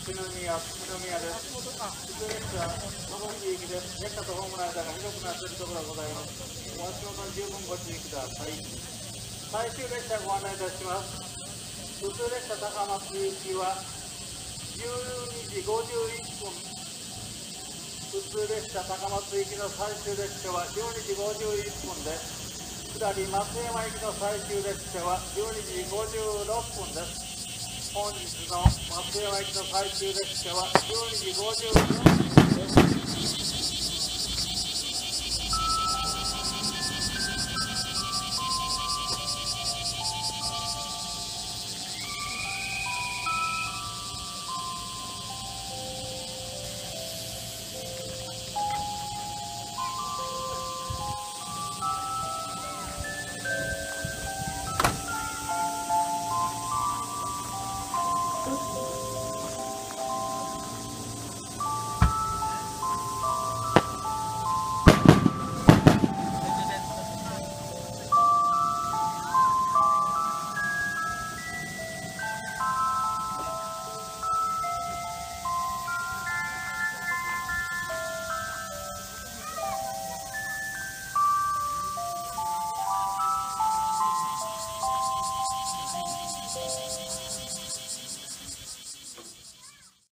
篠宮です。普通列車、この地域です。列車とホームの間が広くなっているところがございます。お足元に十分ご注意ください。最終列車ご案内いたします。普通列車高松行きは12時51分。普通列車高松行きの最終列車は12時51分です。下り松山行きの最終列車は12時56分です。本日の松山行きの最終列車は12時54分。